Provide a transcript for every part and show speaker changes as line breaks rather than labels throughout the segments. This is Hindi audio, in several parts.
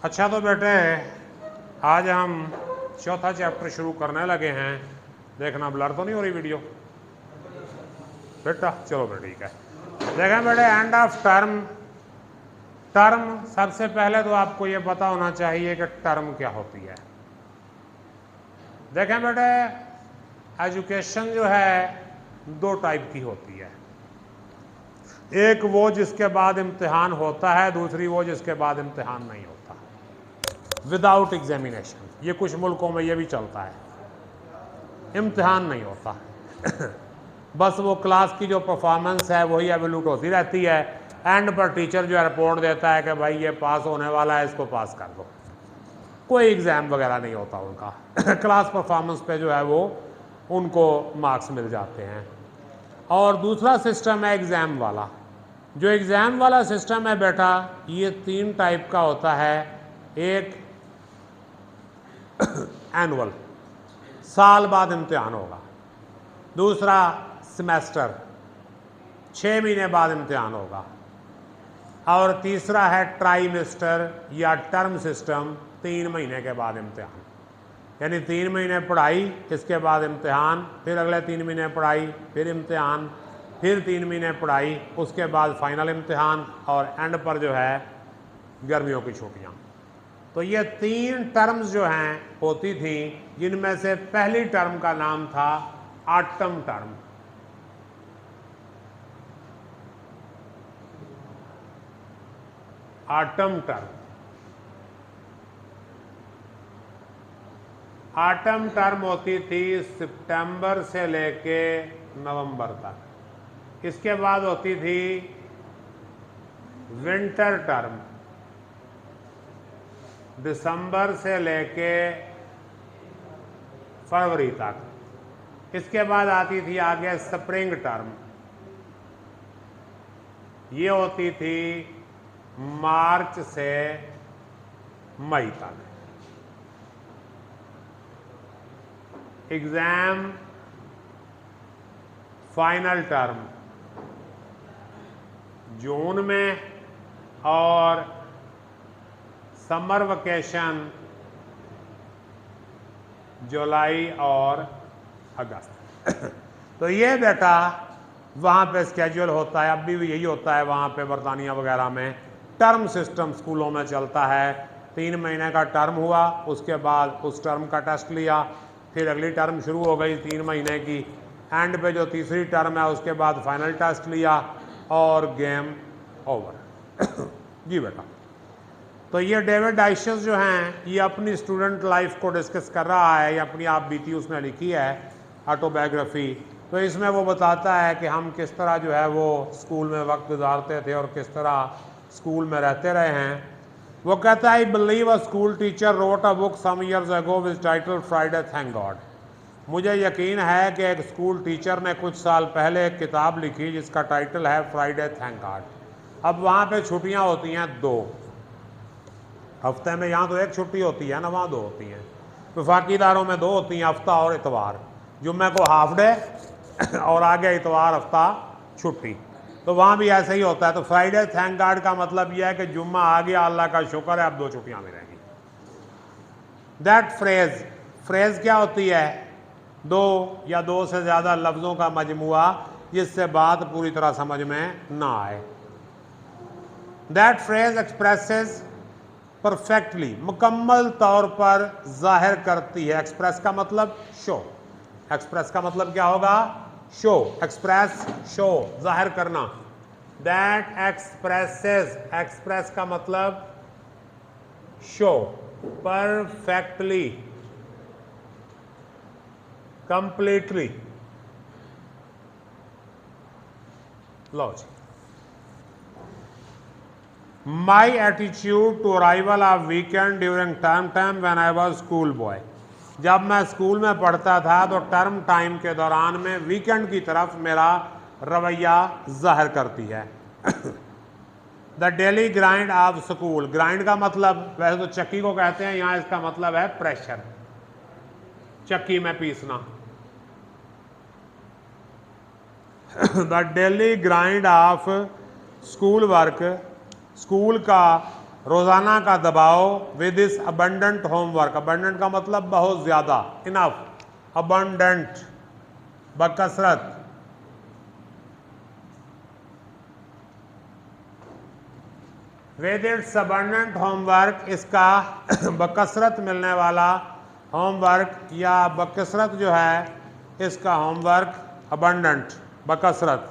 अच्छा तो बेटे आज हम चौथा चैप्टर शुरू करने लगे हैं। देखना ब्लर तो नहीं हो रही वीडियो बेटा? चलो बेटा ठीक है। देखें बेटे, एंड ऑफ टर्म। टर्म सबसे पहले तो आपको ये पता होना चाहिए कि टर्म क्या होती है। देखें बेटे, एजुकेशन जो है दो टाइप की होती है। एक वो जिसके बाद इम्तिहान होता है, दूसरी वो जिसके बाद इम्तिहान नहीं होता, विदाउट एग्जामिनेशन। ये कुछ मुल्कों में ये भी चलता है, इम्तिहान नहीं होता बस वो क्लास की जो परफॉर्मेंस है वही एवल्यूट होती रहती है। एंड पर टीचर जो है रिपोर्ट देता है कि भाई ये पास होने वाला है, इसको पास कर दो। कोई एग्ज़ाम वगैरह नहीं होता उनका क्लास परफॉर्मेंस पे जो है वो उनको मार्क्स मिल जाते हैं। और दूसरा सिस्टम है एग्ज़ाम वाला। जो एग्ज़ाम वाला सिस्टम है बेटा, ये 3 टाइप का होता है। एक एनुअल, साल बाद इम्तिहान होगा। दूसरा सेमेस्टर, 6 महीने बाद इम्तिहान होगा। और तीसरा है ट्राइमेस्टर या टर्म सिस्टम, 3 महीने के बाद इम्तिहान। यानी 3 महीने पढ़ाई, इसके बाद इम्तिहान, फिर अगले 3 महीने पढ़ाई, फिर इम्तिहान, फिर 3 महीने पढ़ाई, उसके बाद फाइनल इम्तिहान, और एंड पर जो है गर्मियों की छुट्टियाँ। तो ये 3 टर्म्स जो हैं होती थी, जिनमें से पहली टर्म का नाम था autumn term. Autumn term. Autumn term होती थी सितंबर से लेके नवंबर तक। इसके बाद होती थी विंटर टर्म, दिसंबर से लेके फरवरी तक। इसके बाद आती थी आगे स्प्रिंग टर्म, ये होती थी मार्च से मई तक। एग्जाम फाइनल टर्म जून में, और समर वेकेशन जुलाई और अगस्त तो ये बेटा वहाँ पे स्केड्यूल होता है। अब भी यही होता है वहाँ पे बरतानिया वगैरह में। टर्म सिस्टम स्कूलों में चलता है। 3 महीने का टर्म हुआ, उसके बाद उस टर्म का टेस्ट लिया, फिर अगली टर्म शुरू हो गई 3 महीने की। एंड पे जो तीसरी टर्म है उसके बाद फाइनल टेस्ट लिया और गेम ओवर जी बेटा। तो ये डेविड आइशस जो हैं, ये अपनी स्टूडेंट लाइफ को डिस्कस कर रहा है। ये अपनी आप बीती उसने लिखी है ऑटोबायोग्राफी। तो इसमें वो बताता है कि हम किस तरह जो है वो स्कूल में वक्त गुजारते थे और किस तरह स्कूल में रहते रहे हैं। वो कहता है, I believe a school teacher wrote a book some years ago with title Friday thank God. मुझे यकीन है कि एक स्कूल टीचर ने कुछ साल पहले एक किताब लिखी जिसका टाइटल है फ्राइडे थैंक गॉड। अब वहाँ पे छुट्टियाँ होती हैं 2 हफ्ते में। यहाँ तो एक छुट्टी होती है ना, वहाँ 2 होती हैं। वफाकी इदारों में 2 होती हैं, हफ्ता और इतवार। जुम्मे को हाफ डे और आगे इतवार हफ्ता छुट्टी। तो वहाँ भी ऐसे ही होता है। तो फ्राइडे थैंक गॉड का मतलब यह है कि जुम्मा आ गया, अल्लाह का शुक्र है, अब 2 छुट्टियाँ मिलेंगी। दैट फ्रेज क्या होती है? 2 या 2 से ज़्यादा लफ्ज़ों का मजमुआ जिससे बात पूरी तरह समझ में ना आए। दैट फ्रेज एक्सप्रेसेस परफेक्टली, मुकम्मल तौर पर जाहिर करती है। एक्सप्रेस का मतलब शो। एक्सप्रेस का मतलब क्या होगा? शो। एक्सप्रेस, शो, जाहिर करना। दैट एक्सप्रेसेस, एक्सप्रेस का मतलब शो, परफेक्टली, कंप्लीटली। लो जी। My attitude to arrival of weekend during term time when I was school boy। जब मैं स्कूल में पढ़ता था तो टर्म टाइम के दौरान में वीकेंड की तरफ मेरा रवैया जाहिर करती है। The daily grind of school. Grind का मतलब वैसे तो चक्की को कहते हैं, यहाँ इसका मतलब है प्रेशर, चक्की में पीसना। The daily grind of school work, school का रोजाना का दबाव with this abundant homework, abundant का मतलब बहुत ज्यादा, इनफ, अबंडेंट बकसरत, विद इट्स अबंडेंट होमवर्क, इसका बकसरत मिलने वाला होमवर्क या बकसरत जो है इसका होमवर्क, अबंडेंट बकसरत।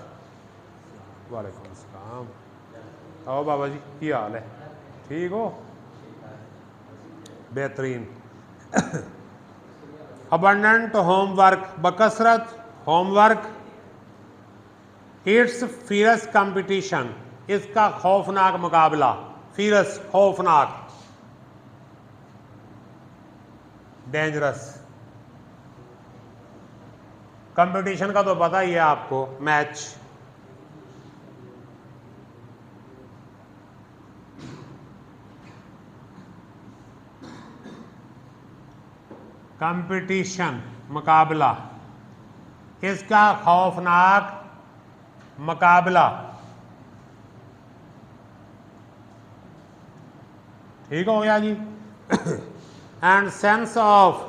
वालेकुम अस्सलाम, आओ बाबा जी, क्या हाल है, ठीक हो, बेहतरीन। अबंडेंट होमवर्क बकसरत होमवर्क, इट्स फियरस कंपटीशन, इसका खौफनाक मुकाबला, फियरस खौफनाक, डेंजरस। कंपटीशन का तो पता ही है आपको, मैच। कंपटीशन मुकाबला, इसका खौफनाक मुकाबला, ठीक हो गया जी। And sense of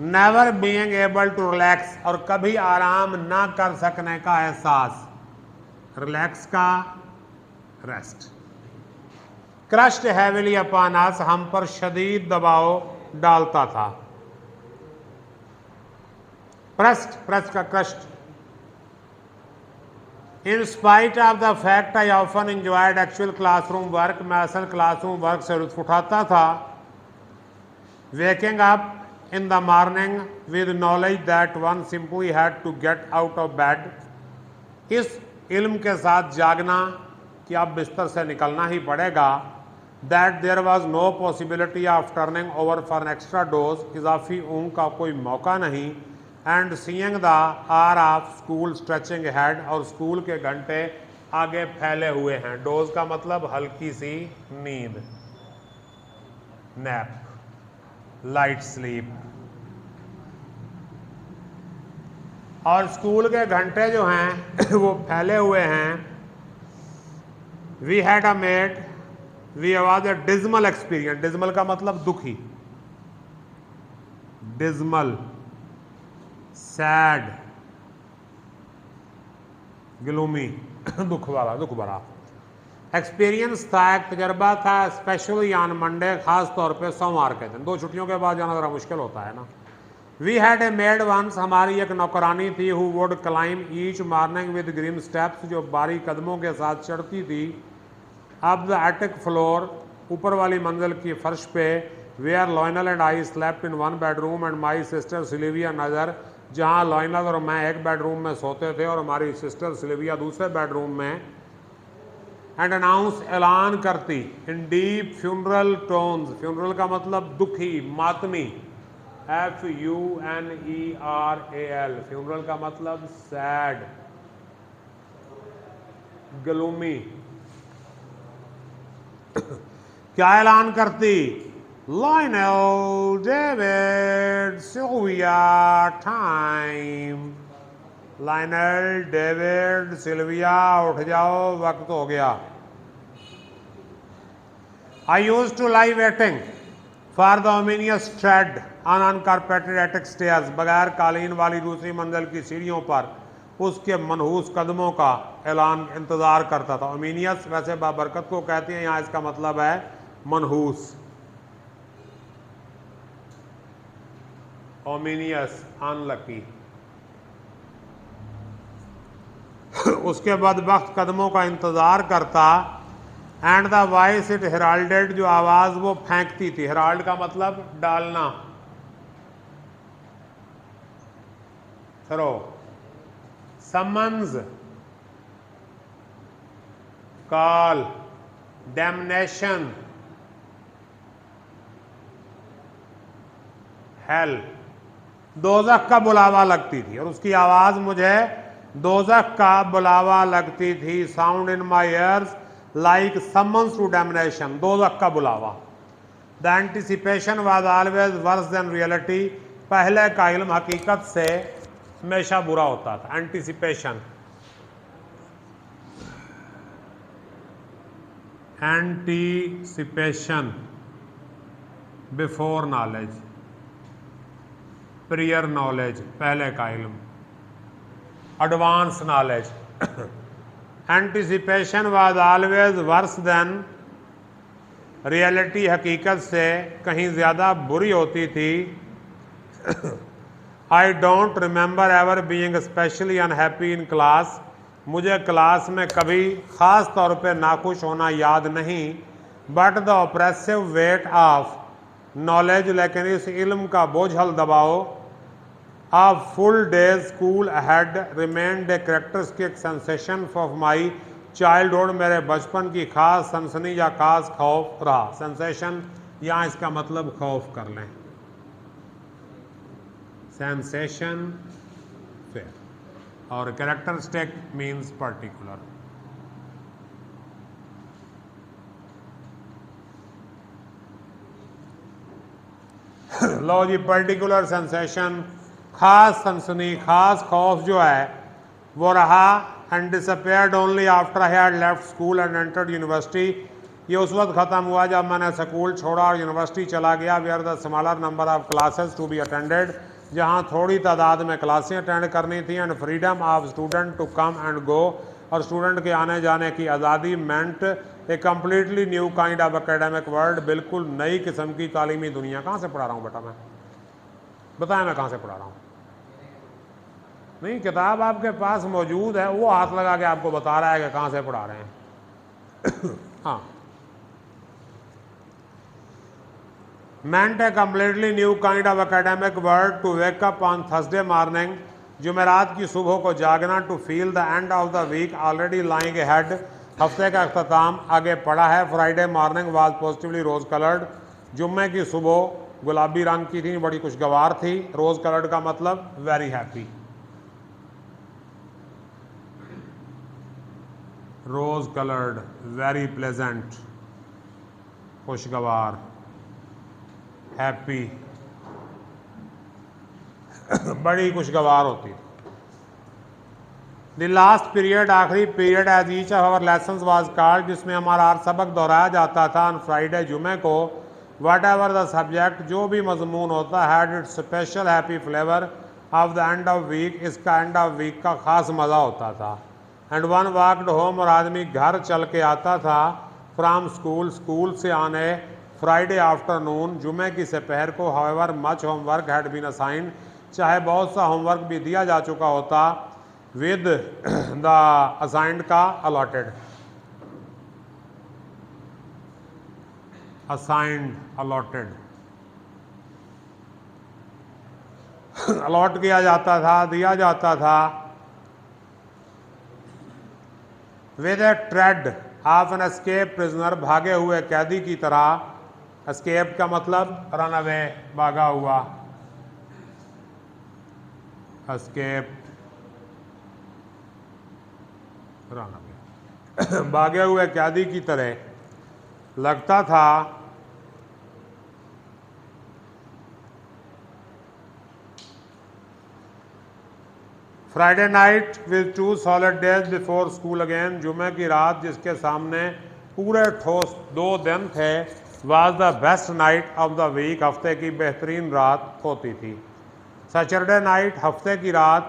never being able to relax, और कभी आराम ना कर सकने का एहसास, रिलैक्स का rest. Crust heavily upon us, हम पर शदीद दबाव डालता था। प्रस्ट, प्रस्ट का crust. In spite of the fact I often enjoyed actual classroom work, मैं असल क्लासरूम वर्क से लुत्फ उठाता था। Waking up in the morning with knowledge that one simply had to get out of bed, इस इल्म के साथ जागना कि अब बिस्तर से निकलना ही पड़ेगा। that there was no possibility of turning over for an extra dose, इजाफी ऊँग का कोई मौका नहीं। and seeing the hour of school stretching ahead, और स्कूल के घंटे आगे फैले हुए हैं। डोज का मतलब हल्की सी नींद, नैप, लाइट स्लीप। और स्कूल के घंटे जो हैं वो फैले हुए हैं। We had a maid, we was a dismal experience, dismal का मतलब दुखी, डिजमल, सैड, ग्लूमी, दुख वाला, दुख भरा एक्सपीरियंस था, एक तजर्बा था। स्पेशली ऑन मंडे, खास तौर पे सोमवार के दिन, 2 छुट्टियों के बाद जाना ज़रा मुश्किल होता है ना। We had a maid once, हमारी एक नौकरानी थी। Who would climb each morning with green steps, जो बारीक कदमों के साथ चढ़ती थी। अब द एटिक फ्लोर, ऊपर वाली मंजिल की फर्श पे। Where Lionel and I slept in one bedroom and my sister Sylvia नजर, जहाँ लॉयनल और मैं एक बेडरूम में सोते थे और हमारी सिस्टर सिल्विया दूसरे बेडरूम में। एंड अनाउंस, ऐलान करती, in deep funeral tones, funeral का मतलब दुखी, मातमी, FUNERAL, फ्यूनरल का मतलब सैड, ग्लूमी। क्या ऐलान करती? Lionel, David, Sylvia, time. Lionel, David, Sylvia, उठ जाओ, वक्त हो गया। I use to lie waiting for the ominous tread on uncarpeted attic stairs, बगैर कालीन वाली दूसरी मंजिल की सीढ़ियों पर उसके मनहूस कदमों का ऐलान इंतजार करता था। ओमिनियस वैसे बाबरकत को कहते हैं, यहाँ इसका मतलब है मनहूस। Ominous, unlucky. उसके बाद वक्त कदमों का इंतजार करता। And the voice it heralded, जो आवाज वो फेंकती थी। हेराल्ड का मतलब डालना, throw. Summons, call, damnation, hell. दोज़ख का बुलावा लगती थी, और उसकी आवाज मुझे दोज़ख का बुलावा लगती थी। Sound in my ears like summons to damnation, दोज़ख का बुलावा। The anticipation was always worse than reality, पहले का इल्म हकीकत से हमेशा बुरा होता था। Anticipation, anticipation before knowledge, prior knowledge पहले का इल्म, advance knowledge. Anticipation was always worse than reality, हकीकत से कहीं ज़्यादा बुरी होती थी। I don't remember ever being specially unhappy in class, मुझे क्लास में कभी ख़ास तौर पे नाखुश होना याद नहीं। But the oppressive weight of knowledge, लेकिन इस इल्म का बोझल दबाव, of full days school had remained a characteristic sensation of my childhood, मेरे बचपन की खास सनसनी या खास खौफ रहा। सेंसेशन यहाँ इसका मतलब खौफ कर लें, सेंसेशन फेयर, और कैरेक्टरिस्टिक मीन्स पर्टिकुलर। लो जी, पर्टिकुलर सेंसेशन, खास सनसनी, खास खौफ जो है वो रहा। And disappeared only after I had left school and entered university, ये उस वक्त ख़त्म हुआ जब मैंने स्कूल छोड़ा और यूनिवर्सिटी चला गया। Where the smaller number of classes to be attended, जहाँ थोड़ी तादाद में क्लासें अटेंड करनी थी। And freedom of student to come and go, और स्टूडेंट के आने जाने की आज़ादी। Meant a completely new kind of academic world, बिल्कुल नई किस्म की तालीमी दुनिया। कहाँ से पढ़ा रहा हूँ बेटा मैं? बताएं मैं कहाँ से पढ़ा रहा हूँ? नहीं, किताब आपके पास मौजूद है, वो हाथ लगा के आपको बता रहा है कि कहाँ से पढ़ा रहे हैं। हाँ, meant a completely new kind of academic world to wake up on Thursday morning, जुमेरात की सुबह को जागना। To feel the end of the week already lying ahead, हफ्ते का अख्ताम आगे पड़ा है। Friday morning was positively rose coloured, जुम्मे की सुबह गुलाबी रंग की थी, बड़ी खुशगवार थी। रोज कलर्ड का मतलब very happy, rose coloured very pleasant, खुशगवार, हैप्पी, बड़ी खुशगवार होती। द लास्ट पीरियड, आखिरी period, as each of our lessons was called, जिसमें हमारा हर सबक दोहराया जाता था। ऑन फ्राइडे, जुमे को, वट एवर द सब्जेक्ट, जो भी मजमून होता, had its special happy flavour of the end of week, इसका एंड ऑफ वीक का खास मज़ा होता था। एंड वन वॉकड होम, और आदमी घर चल के आता था। फ्राम स्कूल, स्कूल से आने। फ्राइडे आफ्टरनून, जुमे की दोपहर को। However much homework had been assigned, चाहे बहुत सा होमवर्क भी दिया जा चुका होता। विद द असाइंड का अलॉटेड, असाइंड, अलॉटेड, अलॉट किया जाता था, दिया जाता था। With a tread of an escape prisoner, भागे हुए कैदी की तरह। एस्केप का मतलब रन अवे, भागा हुआ, एस्केप, रन अवे, भागे हुए कैदी की तरह लगता था। Friday night with 2 solid days before school again, जुमे की रात जिसके सामने पूरे ठोस 2 दिन थे। Was the best night of the week, हफ्ते की बेहतरीन रात होती थी। सैटरडे नाइट, हफ्ते की रात।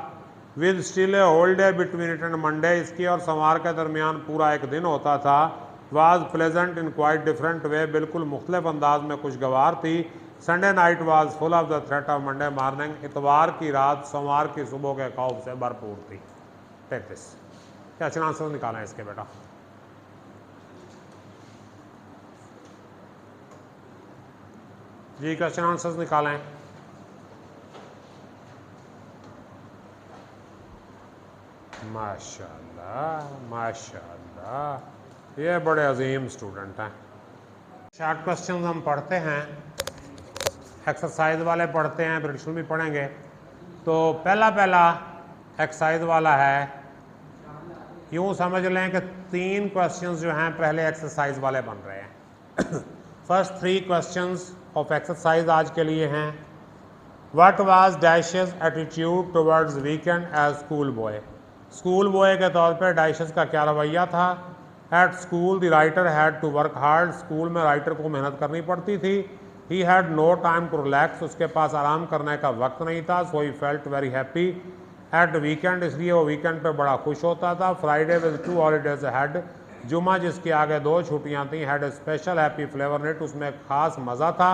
With still a whole day between it and Monday, इसकी और सोमवार के दरमियान पूरा एक दिन होता था। Was pleasant in quite different way, बिल्कुल मुख्तलिफ अंदाज में खुशगवार थी। Sunday night was full of the threat of Monday morning, इतवार की रात सोमवार की सुबह के खौफ से भरपूर थी। टेक दिस, क्या आंसर निकालें इसके बेटा? जी, क्वेश्चन आंसर्स निकालें। माशाल्लाह माशाल्लाह, ये बड़े अजीम स्टूडेंट हैं। शॉर्ट क्वेश्चन हम पढ़ते हैं, एक्सरसाइज वाले पढ़ते हैं, प्रेडिक्शन भी पढ़ेंगे। तो पहला एक्सरसाइज वाला है, यूँ समझ लें कि 3 क्वेश्चंस जो हैं पहले एक्सरसाइज वाले बन रहे हैं। फर्स्ट 3 क्वेश्चंस ऑफ एक्सरसाइज आज के लिए हैं। What was Dash's attitude towards weekend as school boy, school boy के तौर पे डैशेस का क्या रवैया था। At school the writer had to work hard, school में राइटर को मेहनत करनी पड़ती थी। He had no time to relax, उसके पास आराम करने का वक्त नहीं था। So he felt very happy at weekend, इसलिए वो वीकेंड पे बड़ा खुश होता था। फ्राइडे विद 2 हॉलीडेज हैड, जुमा जिसके आगे 2 छुट्टियां थी, had a special happy flavour नेट, उसमें एक खास मज़ा था।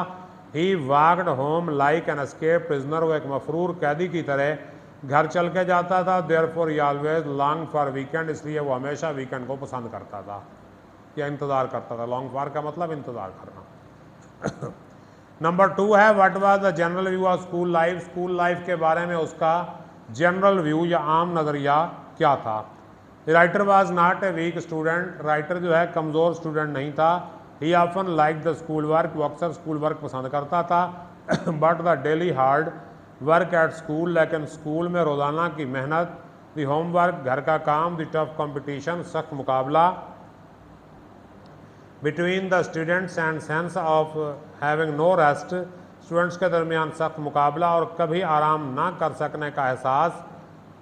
He walked home like an escape prisoner, वो एक मफरूर कैदी की तरह घर चल के जाता था। Therefore he always long for weekend, इसलिए वो हमेशा वीकेंड को पसंद करता था या इंतज़ार करता था। लॉन्ग फॉर का मतलब इंतज़ार करना। नंबर 2 है what was the general view of school life, school life के बारे में उसका जनरल व्यू या आम नज़रिया क्या था। Writer was not a weak student, writer जो है कमज़ोर स्टूडेंट नहीं था। He often like the school work, वो अक्सर स्कूल वर्क पसंद करता था। But the daily hard work at school, लेकिन स्कूल में रोज़ाना की मेहनत, द होमवर्क घर का काम, द टफ कंपटीशन सख्त मुकाबला, between the students and sense of having no rest, students के दरमियान सख्त मुकाबला और कभी आराम ना कर सकने का एहसास,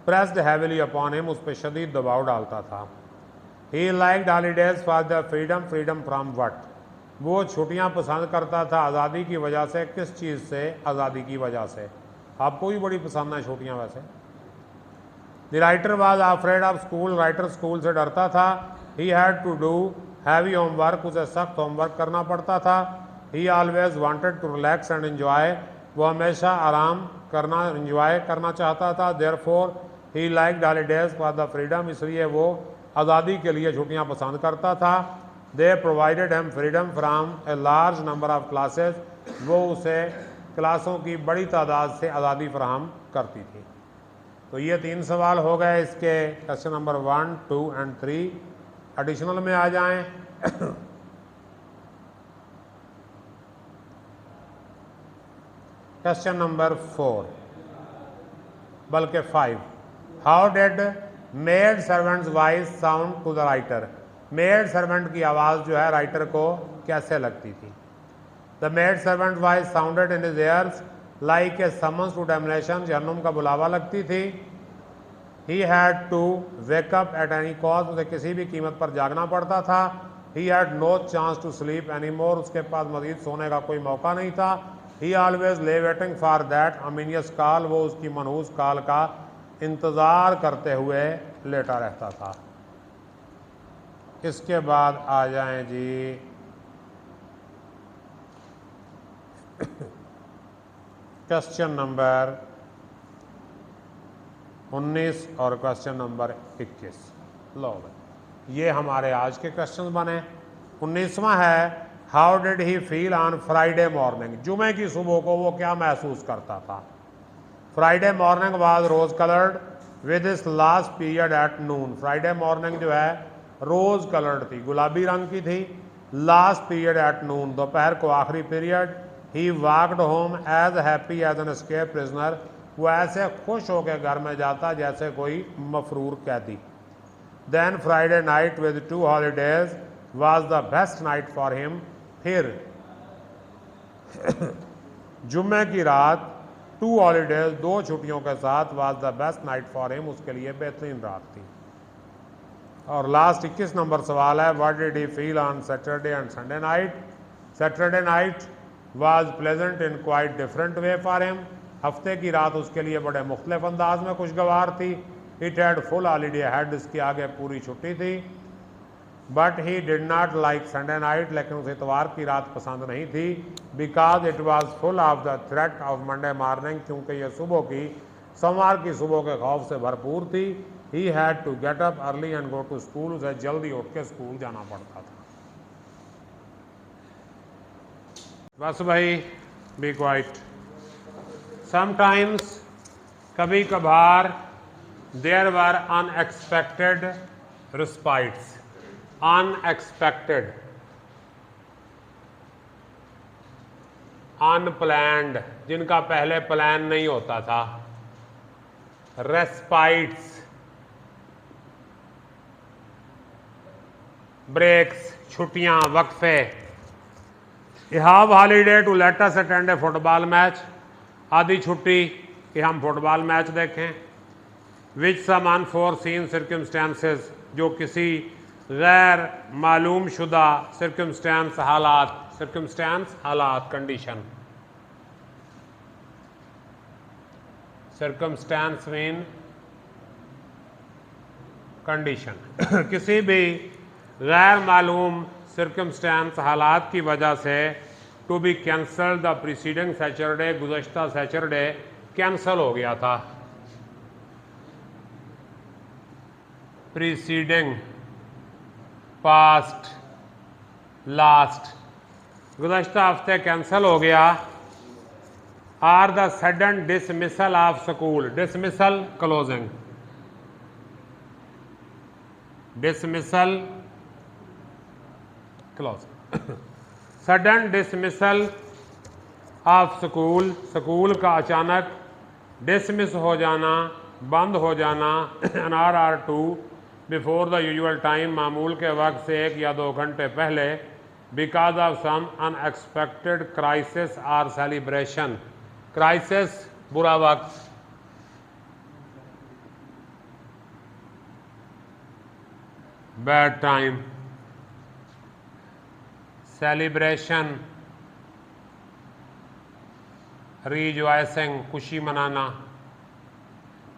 प्रेस्ड हैविली अपॉन हिम, उस पर शदीद दबाव डालता था। ही liked holidays for the freedom, freedom from what, वो छुट्टियां पसंद करता था आज़ादी की वजह से। किस चीज़ से? आज़ादी की वजह से। आपको भी बड़ी पसंद है छुट्टियां वैसे। The writer was afraid of school, writer school से डरता था। He had to do heavy homework, उसे सख्त होमवर्क करना पड़ता था। He always wanted to relax and enjoy, वो हमेशा आराम करना एंजॉय करना चाहता था। Therefore he liked holidays for the freedom, इसलिए वो आज़ादी के लिए छुट्टियां पसंद करता था। They provided him freedom from a large number of classes, वो उसे क्लासों की बड़ी तादाद से आज़ादी फराहम करती थी। तो ये 3 सवाल हो गए इसके, क्वेश्चन नंबर 1, 2 एंड 3। एडिशनल में आ जाएं। क्वेश्चन नंबर 4 बल्कि 5, how did maid servants voice sound to the writer, maid servant की आवाज़ जो है राइटर को कैसे लगती थी। The maid servant voice sounded in his ears like a summons to damnation, जहन्नुम का बुलावा लगती थी। He had to wake up at any cost, उसे किसी भी कीमत पर जागना पड़ता था। He had no chance to sleep any more, उसके पास मजीद सोने का कोई मौका नहीं था। ही ऑलवेज ले वेटिंग फॉर दैट अमीनियस कॉल, वो उसकी मनहूस कॉल का इंतज़ार करते हुए लेटा रहता था। इसके बाद आ जाएं जी क्वेश्चन नंबर 19 और क्वेश्चन नंबर 21। लो ये हमारे आज के क्वेश्चन बने। 19वां है how did he feel on Friday morning, जुमे की सुबह को वो क्या महसूस करता था। Friday morning was rose coloured with is last period at noon, Friday morning जो है रोज कलर्ड थी, गुलाबी रंग की थी। लास्ट पीरियड एट नून, दोपहर को आखिरी period. He walked home as happy as an escape prisoner, वो ऐसे खुश होकर घर में जाता जैसे कोई मफरूर कैदी। Then Friday night with 2 holidays was the best night for him, फिर जुम्मे की रात 2 हॉलीडेज 2 छुट्टियों के साथ was the best night for him, उसके लिए बेहतरीन रात थी। और लास्ट 21 नंबर सवाल है what did he feel on Saturday and Sunday night. Saturday night was pleasant in quite different way for him, हफ्ते की रात उसके लिए बड़े मुख्तलिफ अंदाज में खुशगवार थी। It had full holiday had, इसके आगे पूरी छुट्टी थी। But he did not like Sunday night, लेकिन उसे इतवार की रात पसंद नहीं थी। Because it was full of the threat of Monday morning, क्योंकि यह सुबह की सोमवार की सुबह के खौफ से भरपूर थी। He had to get up early and go to school, उसे जल्दी उठ के स्कूल जाना पड़ता था। बस भाई बी क्वाइट। समटाइम्स, कभी कभार, there were unexpected respites, unexpected, unplanned, जिनका पहले प्लान नहीं होता था। रेस्पाइट्स, ब्रेक्स, छुट्टियां, वक्फे। Have holiday to let us attend a football match, आधी छुट्टी कि हम फुटबॉल मैच देखें। विच सम अनफोरसीन सर्कमस्टेंसेस, जो किसी गैर मालूम शुदा सर्कमस्टेंस हालात कंडीशन, सर्कमस्टेंस मीन कंडीशन। किसी भी गैर मालूम सर्कमस्टेंस हालात की वजह से to be cancel the preceding Saturday, गुज़श्ता सैटरडे कैंसल हो गया था। प्रीसीडिंग पास्ट लास्ट, गुज़श्ता हफ्ते कैंसल हो गया। Or the sudden dismissal of school, dismissal closing, dismissal close, sudden dismissal of school, school का अचानक डिसमिस हो जाना, बंद हो जाना। An hour two before the usual time, मामूल के वक्त से 1 या 2 घंटे पहले। Because of some unexpected crisis or celebration, crisis बुरा वक्त, बैड टाइम, सेलिब्रेशन रिजॉइसिंग खुशी मनाना।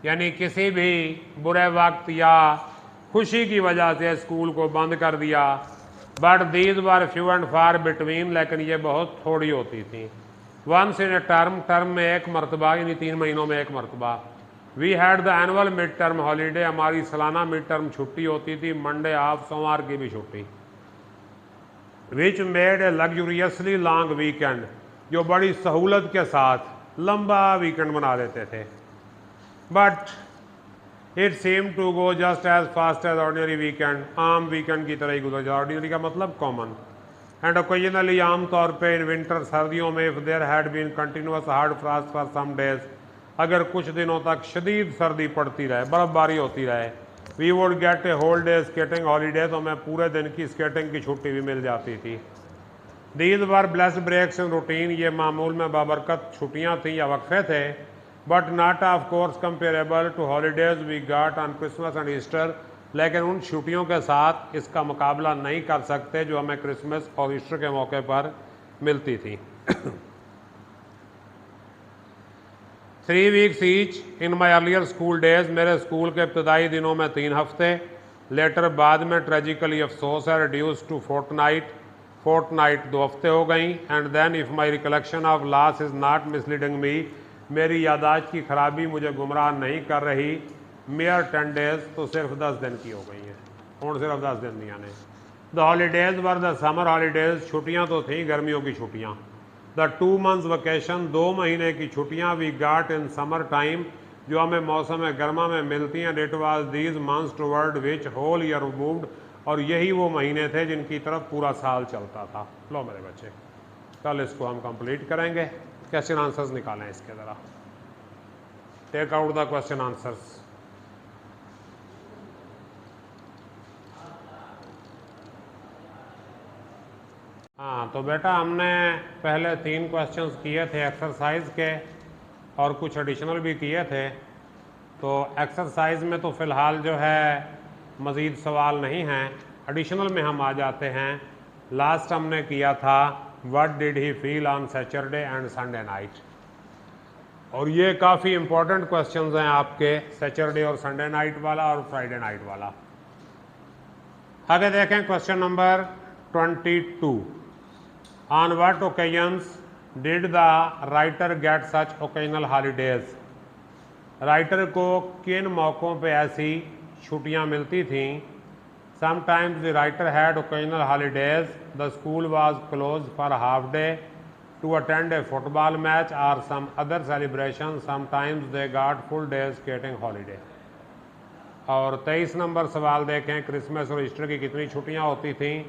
यानी किसी भी बुरे वक्त या खुशी की वजह से स्कूल को बंद कर दिया। But these were few and far between, लेकिन ये बहुत थोड़ी होती थी। Once in a term, term में एक मरतबा, यानी 3 महीनों में एक मरतबा। We had the annual mid term holiday, हमारी सालाना मिड टर्म छुट्टी होती थी, मंडे ऑफ, सोमवार की भी छुट्टी। Which made a लग्जूरियसली long weekend, जो बड़ी सहूलत के साथ लंबा वीकेंड बना देते थे। But it seem to go just as fast as ordinary weekend, आम वीकेंड की तरह ही गुजर जाए। ऑर्डिनरी का मतलब कॉमन। एंड ओकेजनली, आम तौर पे इन विंटर, सर्दियों में, if there had been continuous hard frost for some days, अगर कुछ दिनों तक शदीद सर्दी पड़ती रहे, बर्फबारी होती रहे, we would get a whole day skating holiday, तो हमें पूरे दिन की स्केटिंग की छुट्टी भी मिल जाती थी। These were blessed breaks in routine, ये मामूल में बाबरकत छुट्टियाँ थीं या वक्फे थे। But not of course comparable to holidays we got on Christmas and Easter, लेकिन उन छुट्टियों के साथ इसका मुकाबला नहीं कर सकते जो हमें क्रिसमस और ईस्टर के मौके पर मिलती थी। 3 weeks each in my earlier school days, मेरे स्कूल के इब्तदाई दिनों में 3 हफ्ते। लेटर, बाद में ट्रेजिकली अफसोस है, रिड्यूस टू फोर्टनाइट, फोर्टनाइट 2 हफ्ते हो गई। And then if my recollection of loss is not misleading me, मेरी यादाश्त की खराबी मुझे गुमराह नहीं कर रही, मेयर 10 डेज, तो सिर्फ 10 दिन की हो गई हैं, और सिर्फ 10 दिन दिया ने। The holidays were the summer holidays, छुट्टियाँ तो थीं गर्मियों की छुट्टियाँ। द 2 months वकेशन, 2 महीने की छुट्टियाँ। We got in summer time, जो हमें मौसम गर्मा में मिलती हैं। It was these months toward which whole year moved, और यही वो महीने थे जिनकी तरफ पूरा साल चलता था। लो मेरे बच्चे, कल इसको हम कंप्लीट करेंगे। क्वेश्चन आंसर्स निकालें इसके ज़रा, take out the question answers. हाँ, तो बेटा हमने पहले 3 क्वेश्चंस किए थे एक्सरसाइज के, और कुछ एडिशनल भी किए थे। तो एक्सरसाइज में तो फ़िलहाल जो है मज़ीद सवाल नहीं हैं, एडिशनल में हम आ जाते हैं। लास्ट हमने किया था what did he feel on Saturday and Sunday night, और ये काफ़ी इंपॉर्टेंट क्वेश्चंस हैं आपके, सैटरडे और संडे नाइट वाला और फ्राइडे नाइट वाला। आगे देखें question number 22। On what occasions did the writer get such occasional holidays, writer को किन मौक़ों पे ऐसी छुट्टियां मिलती थीं। Sometimes the writer had occasional holidays, the school was close for half day to attend a football match और some other celebration, sometimes they got full day skating holiday. और 23 नंबर सवाल देखें, क्रिसमस और ईस्टर की कितनी छुट्टियां होती थीं।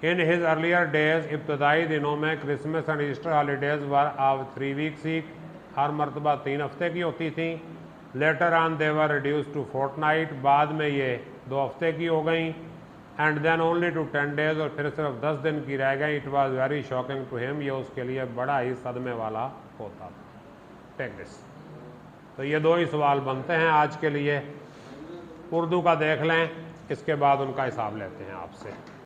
इन हिज अर्लियर डेज, इब्तदाई दिनों में Christmas and Easter holidays were of 3 weeks each, हर मरतबा 3 हफ्ते की होती थी। Later on they were reduce to fortnight, बाद में ये 2 हफ्ते की हो गई। And then only to 10 days, और फिर सिर्फ 10 दिन की रह गई। It was very shocking to him, ये उसके लिए बड़ा ही सदमे वाला होता था। Take this. तो ये 2 ही सवाल बनते हैं आज के लिए। उर्दू का देख लें। इसके बाद उनका हिसाब लेते हैं आपसे।